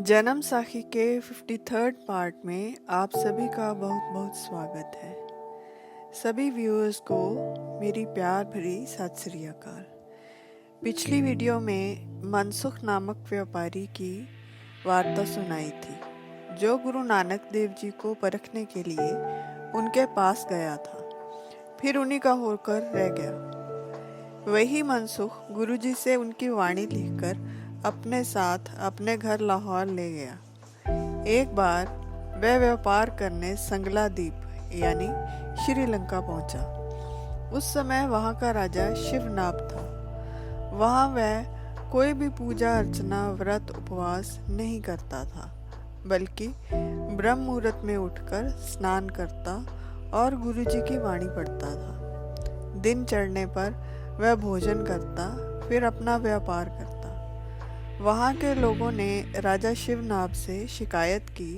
जन्म साखी के 53rd पार्ट में आप सभी का बहुत बहुत स्वागत है। सभी व्यूअर्स को मेरी प्यार भरी सत श्री अकाल। पिछली वीडियो में मनसुख नामक व्यापारी की वार्ता सुनाई थी, जो गुरु नानक देव जी को परखने के लिए उनके पास गया था, फिर उन्हीं का होकर रह गया। वही मनसुख गुरु जी से उनकी वाणी लिखकर अपने साथ अपने घर लाहौर ले गया। एक बार वह व्यापार करने संगला द्वीप यानी श्रीलंका पहुंचा। उस समय वहां का राजा शिवनाभ था। वहां वह कोई भी पूजा अर्चना व्रत उपवास नहीं करता था, बल्कि ब्रह्म मुहूर्त में उठकर स्नान करता और गुरु जी की वाणी पढ़ता था। दिन चढ़ने पर वह भोजन करता, फिर अपना व्यापार करता। वहाँ के लोगों ने राजा शिवनाभ से शिकायत की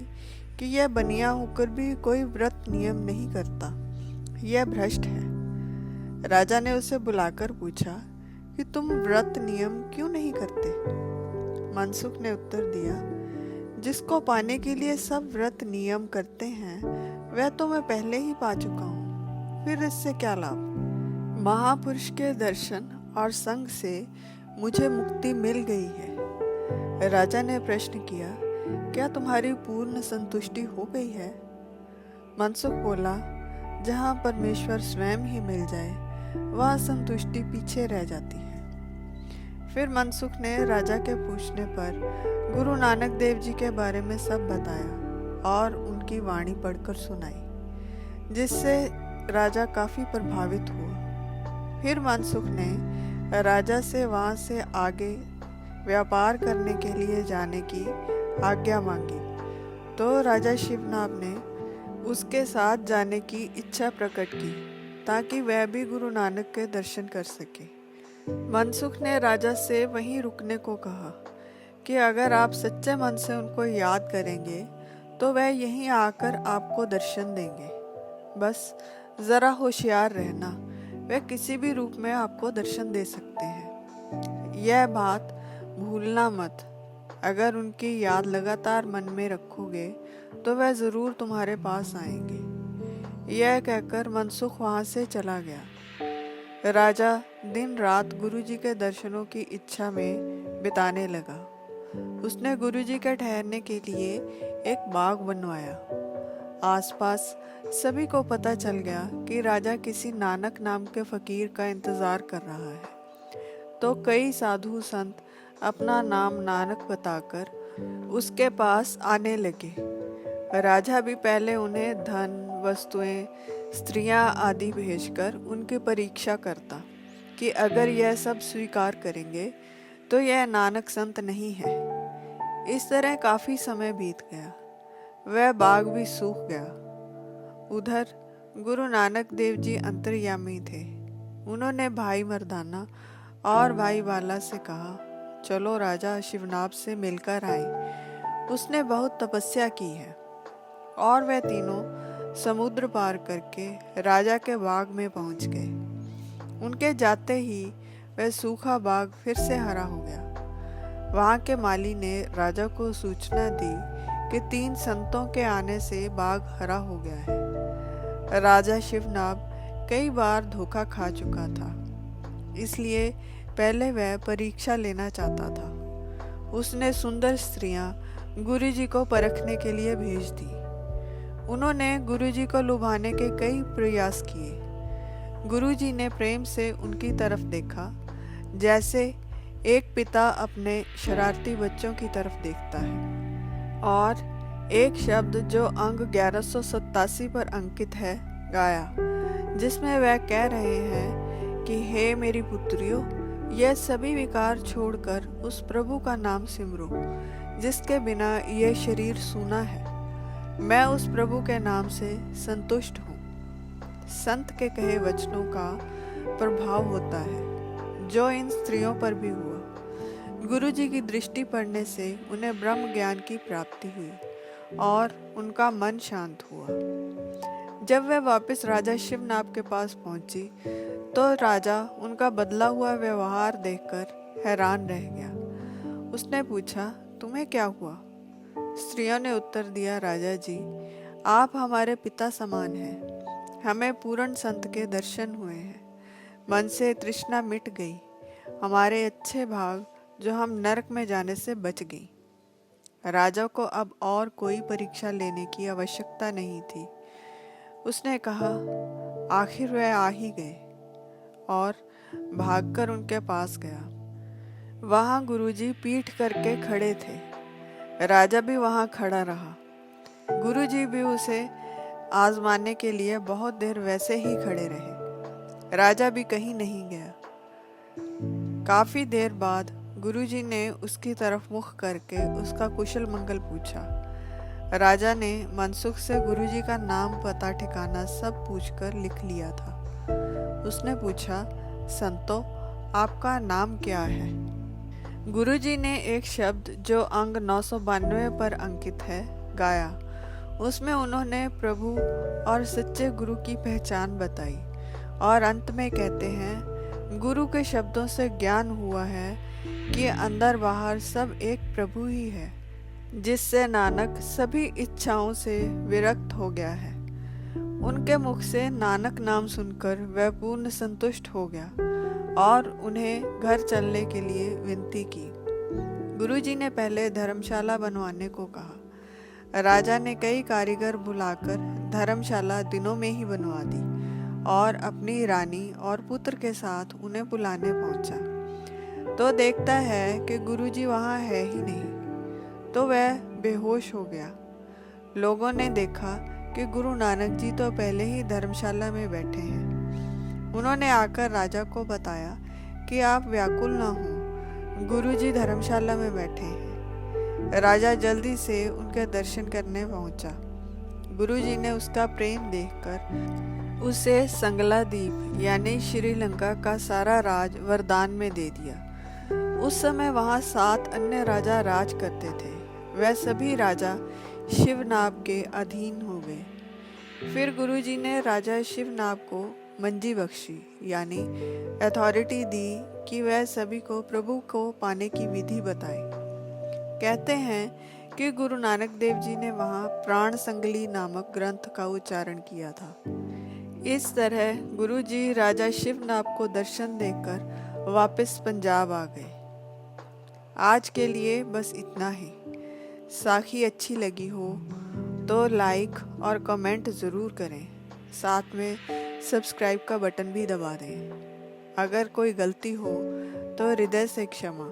कि यह बनिया होकर भी कोई व्रत नियम नहीं करता, यह भ्रष्ट है। राजा ने उसे बुलाकर पूछा कि तुम व्रत नियम क्यों नहीं करते? मनसुख ने उत्तर दिया, जिसको पाने के लिए सब व्रत नियम करते हैं वह तो मैं पहले ही पा चुका हूँ, फिर इससे क्या लाभ? महापुरुष के दर्शन और संग से मुझे मुक्ति मिल गई है। राजा ने प्रश्न किया, क्या तुम्हारी पूर्ण संतुष्टि हो गई है? मनसुख बोला, जहाँ परमेश्वर स्वयं ही मिल जाए वह संतुष्टि पीछे रह जाती है। फिर मनसुख ने राजा के पूछने पर गुरु नानक देव जी के बारे में सब बताया और उनकी वाणी पढ़कर सुनाई, जिससे राजा काफी प्रभावित हुआ। फिर मनसुख ने राजा से वहां से आगे व्यापार करने के लिए जाने की आज्ञा मांगी, तो राजा शिवनाभ ने उसके साथ जाने की इच्छा प्रकट की ताकि वह भी गुरु नानक के दर्शन कर सके। मनसुख ने राजा से वहीं रुकने को कहा कि अगर आप सच्चे मन से उनको याद करेंगे तो वह यहीं आकर आपको दर्शन देंगे। बस जरा होशियार रहना, वह किसी भी रूप में आपको दर्शन दे सकते हैं, यह बात भूलना मत। अगर उनकी याद लगातार मन में रखोगे तो वह जरूर तुम्हारे पास आएंगे। यह कहकर मनसुख वहां से चला गया। राजा दिन रात गुरुजी के दर्शनों की इच्छा में बिताने लगा। उसने गुरुजी के ठहरने के लिए एक बाग बनवाया। आसपास सभी को पता चल गया कि राजा किसी नानक नाम के फकीर का इंतजार कर रहा है, तो कई साधु संत अपना नाम नानक बताकर उसके पास आने लगे। राजा भी पहले उन्हें धन, वस्तुएं, स्त्रियां आदि भेजकर उनकी परीक्षा करता कि अगर यह सब स्वीकार करेंगे तो यह नानक संत नहीं है। इस तरह काफी समय बीत गया, वह बाग भी सूख गया। उधर गुरु नानक देव जी अंतर्यामी थे। उन्होंने भाई मर्दाना और भाई बाला से कहा, चलो राजा शिवनाभ से मिलकर आए, उसने बहुत तपस्या की है। और वह तीनों समुद्र पार करके राजा के बाग में पहुंच गए। उनके जाते ही वह सूखा बाग फिर से हरा हो गया। वहां के माली ने राजा को सूचना दी कि 3 संतों के आने से बाग हरा हो गया है। राजा शिवनाभ कई बार धोखा खा चुका था, इसलिए पहले वह परीक्षा लेना चाहता था। उसने सुंदर स्त्रियां गुरुजी को परखने के लिए भेज दी। उन्होंने गुरुजी को लुभाने के कई प्रयास किए। गुरुजी ने प्रेम से उनकी तरफ देखा, जैसे एक पिता अपने शरारती बच्चों की तरफ देखता है, और एक शब्द जो अंग 1187 पर अंकित है गाया, जिसमें वह कह रहे हैं कि हे मेरी पुत्रियों, यह सभी विकार छोड़कर उस प्रभु का नाम सिमरो जिसके बिना यह शरीर सूना है। मैं उस प्रभु के नाम से संतुष्ट हूँ। संत के कहे वचनों का प्रभाव होता है, जो इन स्त्रियों पर भी हुआ। गुरु जी की दृष्टि पड़ने से उन्हें ब्रह्म ज्ञान की प्राप्ति हुई और उनका मन शांत हुआ। जब वह वापस राजा शिवनाभ के पास पहुंची तो राजा उनका बदला हुआ व्यवहार देखकर हैरान रह गया। उसने पूछा, तुम्हें क्या हुआ? स्त्रियों ने उत्तर दिया, राजा जी, आप हमारे पिता समान हैं। हमें पूर्ण संत के दर्शन हुए हैं। मन से तृष्णा मिट गई। हमारे अच्छे भाग जो हम नरक में जाने से बच गई। राजा को अब और कोई परीक्षा लेने की आवश्यकता नहीं थी। उसने कहा, आखिर वह आ ही गए, और भागकर उनके पास गया। वहाँ गुरुजी पीठ करके खड़े थे। राजा भी वहाँ खड़ा रहा। गुरुजी भी उसे आजमाने के लिए बहुत देर वैसे ही खड़े रहे। राजा भी कहीं नहीं गया। काफी देर बाद गुरुजी ने उसकी तरफ मुख करके उसका कुशल मंगल पूछा। राजा ने मनसुख से गुरुजी का नाम, पता, ठिकाना सब पूछकर लिख लिया था। उसने पूछा, संतो, आपका नाम क्या है? गुरुजी ने एक शब्द जो अंग 992 पर अंकित है गाया। उसमें उन्होंने प्रभु और सच्चे गुरु की पहचान बताई और अंत में कहते हैं, गुरु के शब्दों से ज्ञान हुआ है कि अंदर बाहर सब एक प्रभु ही है, जिससे नानक सभी इच्छाओं से विरक्त हो गया है। उनके मुख से नानक नाम सुनकर वह पूर्ण संतुष्ट हो गया और उन्हें घर चलने के लिए विनती की। गुरुजी ने पहले धर्मशाला बनवाने को कहा। राजा ने कई कारीगर बुलाकर धर्मशाला दिनों में ही बनवा दी और अपनी रानी और पुत्र के साथ उन्हें बुलाने पहुंचा। तो देखता है कि गुरुजी वहाँ है ही नहीं, तो वह बेहोश हो गया। लोगों ने देखा कि गुरु नानक जी तो पहले ही धर्मशाला में बैठे हैं। उन्होंने आकर राजा को बताया कि आप व्याकुल न हो, गुरुजी धर्मशाला में बैठे हैं। राजा जल्दी से उनके दर्शन करने पहुंचा। गुरुजी ने उसका प्रेम देखकर उसे संगलादीप यानी श्रीलंका का सारा राज वरदान में दे दिया। उस समय वहां 7 अन्य राजा राज करते थे। वह सभी राजा शिवनाभ के अधीन हो गए। फिर गुरुजी ने राजा शिवनाभ को मंजी बख्शी यानी अथॉरिटी दी कि वह सभी को प्रभु को पाने की विधि बताए। कहते हैं कि गुरु नानक देव जी ने वहाँ प्राण संगली नामक ग्रंथ का उच्चारण किया था। इस तरह गुरुजी राजा शिवनाभ को दर्शन देकर वापस पंजाब आ गए। आज के लिए बस इतना ही। साखी अच्छी लगी हो तो लाइक और कमेंट ज़रूर करें। साथ में सब्सक्राइब का बटन भी दबा दें। अगर कोई गलती हो तो हृदय से क्षमा।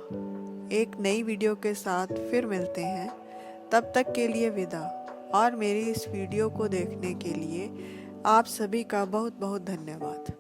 एक नई वीडियो के साथ फिर मिलते हैं। तब तक के लिए विदा। और मेरी इस वीडियो को देखने के लिए आप सभी का बहुत बहुत धन्यवाद।